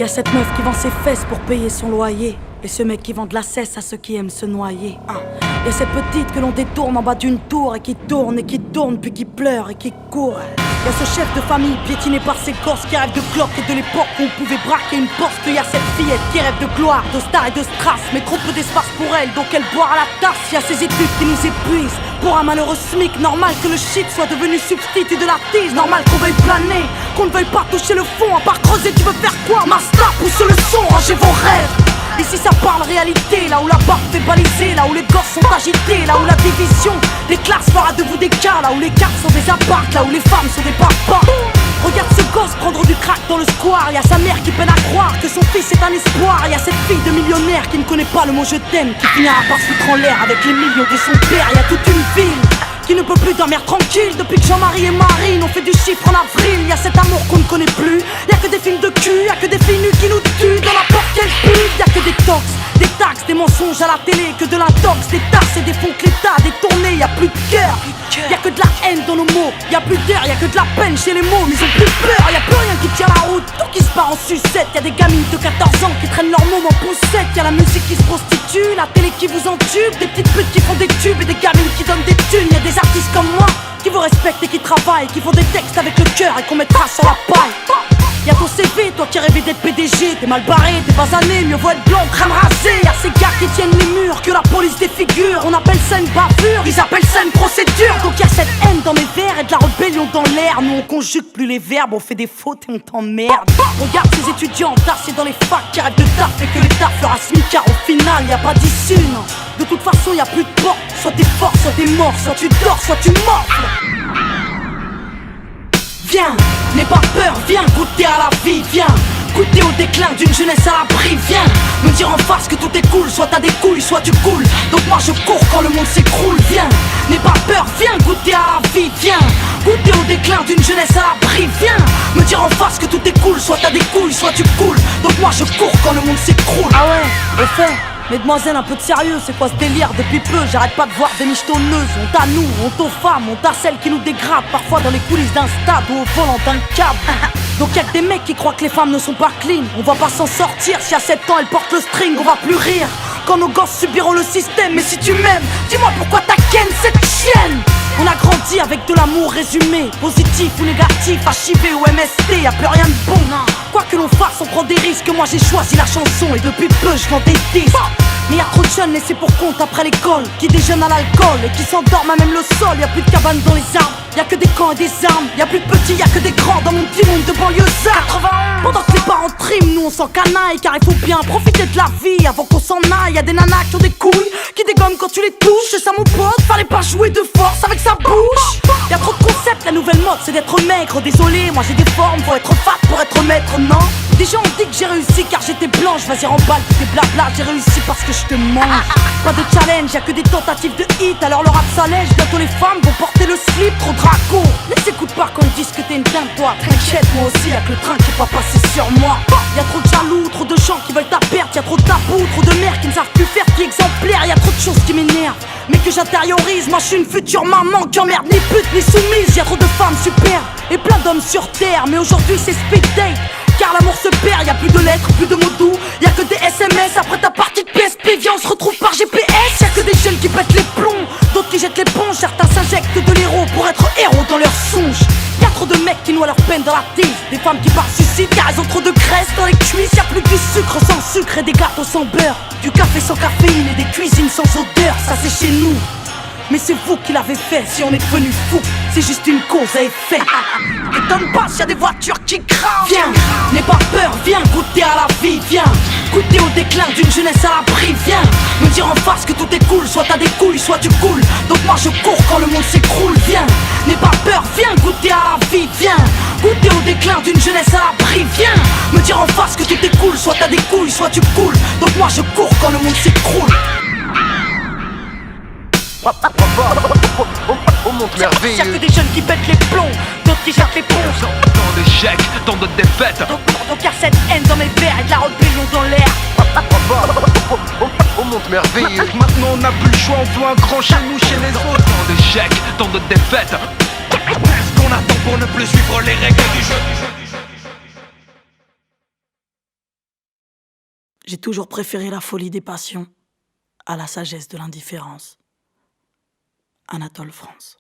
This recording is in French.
Y'a cette meuf qui vend ses fesses pour payer son loyer, et ce mec qui vend de la cesse à ceux qui aiment se noyer. Y'a cette petite que l'on détourne en bas d'une tour, et qui tourne puis qui pleure et qui court. Y'a ce chef de famille piétiné par ses gosses qui rêve de cloque et de l'époque où on pouvait braquer une Porsche. Y'a cette fillette qui rêve de gloire, de star et de strass, mais trop peu d'espace pour elle, donc elle boit à la tasse. Y'a ces études qui nous épuisent, pour un malheureux SMIC. Normal que le shit soit devenu substitut de la tige. Normal qu'on veuille planer, qu'on ne veuille pas toucher le fond. À part creuser, tu veux faire quoi? Master, pousse le son, rangez vos rêves. Ici ça parle réalité, là où la barre fait baliser, là où les gosses sont agités, là où la division des classes fera de vous des cas, là où les cartes sont des apparts, là où les femmes sont des papas. Regarde ce gosse prendre du crack dans le square. Y'a sa mère qui peine à croire que son fils est un espoir. Y'a cette fille de millionnaire qui ne connaît pas le mot je t'aime, qui finira par se foutre en l'air avec les millions de son père. Y'a toute une ville qui ne peut plus dormir tranquille depuis que Jean-Marie et Marine ont fait du chiffre en avril. Y'a cet amour qu'on ne connaît plus, y'a que des films de cul, y'a que des filles nues qui nous tuent dans la porte qu'elle pue. Y'a que des tox, des taxes, des mensonges à la télé, que de l'intox, des tasses et des fonds que l'État a détournés. Y'a plus de cœur, y'a que de la haine dans nos mots, y'a plus d'air, y'a que de la peine chez les mots, mais ils ont plus peur, y'a plus rien qui tient la route, tout qui se part en sucette. Y'a des gamines de 14 ans qui traînent leur môme en poussette, y'a la musique qui se prostitue, la télé qui vous entube, des petites putes qui font des tubes et des gamines qui donnent des thunes. Y'a des artistes comme moi qui vous respectent et qui travaillent, qui font des textes avec le cœur et qu'on mettra sur la paille. Y'a ton CV, toi qui rêvais d'être PDG, t'es mal barré, t'es basané, mieux vaut être blanc, crâne rasé. Y'a ces gars qui tiennent les murs, que la police défigure, on appelle ça une bavure, ils appellent ça une procédure. Donc y'a cette haine dans mes vers et de la rébellion dans l'air. Nous on conjugue plus les verbes, on fait des fautes et on t'emmerde. Regarde ces étudiants tassés dans les facs qui rêvent de taf et que l'État fera smicard. Au final y'a pas d'issue, non. De toute façon y'a plus de porte, soit t'es fort, soit t'es mort, soit tu dors, soit tu morfles. Viens, n'aie pas peur, viens goûter à la vie, viens goûter au déclin d'une jeunesse à l'abri, viens me dire en face que tout est cool, soit t'as des couilles, soit tu coules. Donc moi je cours quand le monde s'écroule, viens, n'aie pas peur, viens goûter à la vie, viens goûter au déclin d'une jeunesse à l'abri, viens me dire en face que tout est cool, soit t'as des couilles, soit tu coules. Donc moi je cours quand le monde s'écroule. Ah ouais, au fait, mesdemoiselles, un peu de sérieux, c'est quoi ce délire? Depuis peu, j'arrête pas de voir des michetonneuses. Honte à nous, honte aux femmes, honte à celles qui nous dégradent, parfois dans les coulisses d'un stade ou au volant d'un câble. Donc y'a que des mecs qui croient que les femmes ne sont pas clean. On va pas s'en sortir, si à 7 ans elles portent le string, on va plus rire quand nos gosses subiront le système. Mais si tu m'aimes, dis-moi pourquoi t'as ken cette chienne. On a grandi avec de l'amour résumé, positif ou négatif, HIV ou MST, y'a plus rien de bon. Quoi que l'on fasse, on prend des risques, moi j'ai choisi la chanson et depuis peu je vends des disques. Mais y'a trop de jeunes laissés pour compte après l'école, qui déjeunent à l'alcool et qui s'endorment à même le sol. Y'a plus de cabanes dans les arbres, y'a que des camps et des armes. Y'a plus de petits, y'a que des grands dans mon petit monde de banlieusards. 91. Pendant que les parents triment, nous on s'en canaille, car il faut bien profiter de la vie avant qu'on s'en aille. Y'a des nanas qui ont des couilles, qui dégomment quand tu les touches. C'est ça mon pote, fallait pas jouer de force avec sa bouche. Y'a trop de concepts, la nouvelle mode c'est d'être maigre. Désolé, moi j'ai des formes, faut être fat pour être maître, non. Des gens ont dit que j'ai réussi car j'étais blanche. Vas-y remballe tous tes blabla, j'ai réussi parce que je te mange. Pas de challenge, y'a que des tentatives de hit. Alors le rap s'allège, bientôt les femmes vont porter le slip. Trop draco, les écoute pas quand ils disent que t'es une dingue toi. T'inquiète, moi aussi y'a que le train qui est pas passé sur moi. Y'a trop de jaloux, trop de gens qui veulent ta perte. Y'a trop de tabous, trop de mères qui ne savent plus faire qui exemplaire. Y'a trop de choses qui m'énervent, mais que j'intériorise. Moi je suis une future maman qui emmerde ni pute ni soumise. Y'a trop de femmes superbes et plein d'hommes sur terre, mais aujourd'hui c'est speed date. Car l'amour se perd, y'a plus de lettres, plus de mots doux. Y'a que des SMS après ta partie de PSP. Viens, on se retrouve par GPS. Y'a que des jeunes qui pètent les plombs, d'autres qui jettent l'éponge. Certains s'injectent de l'héros pour être héros dans leurs songes. Y'a trop de mecs qui noient leur peine dans la tise. Des femmes qui partent suicide car elles ont trop de graisse dans les cuisses. Y'a plus que du sucre sans sucre et des gâteaux sans beurre, du café sans caféine et des cuisines sans odeur. Ça c'est chez nous, mais c'est vous qui l'avez fait. Si on est devenu fou, c'est juste une cause à effet. T'étonne pas s'il y a des voitures qui crament. Viens, n'aie pas peur, viens goûter à la vie. Viens goûter au déclin d'une jeunesse à l'abri. Viens me dire en face que tout est cool, soit t'as des couilles, soit tu coules. Donc moi je cours quand le monde s'écroule. Viens, n'aie pas peur, viens goûter à la vie. Viens goûter au déclin d'une jeunesse à l'abri. Viens me dire en face que tout est cool, soit t'as des couilles, soit tu coules. Donc moi je cours quand le monde s'écroule. On monte merveilleux. Y'a que des jeunes qui pètent les plombs, d'autres qui jettent l'éponge. Tant d'échecs, tant de défaites. Donc y'a cette haine dans mes verres et de la rébellion dans l'air. On monte merveilleux. Maintenant on n'a plus le choix, on fait un grand chez nous, chez les autres. Tant d'échecs, tant de défaites. Qu'est-ce qu'on attend pour ne plus suivre les règles du jeu? J'ai toujours préféré la folie des passions à la sagesse de l'indifférence. Anatole France.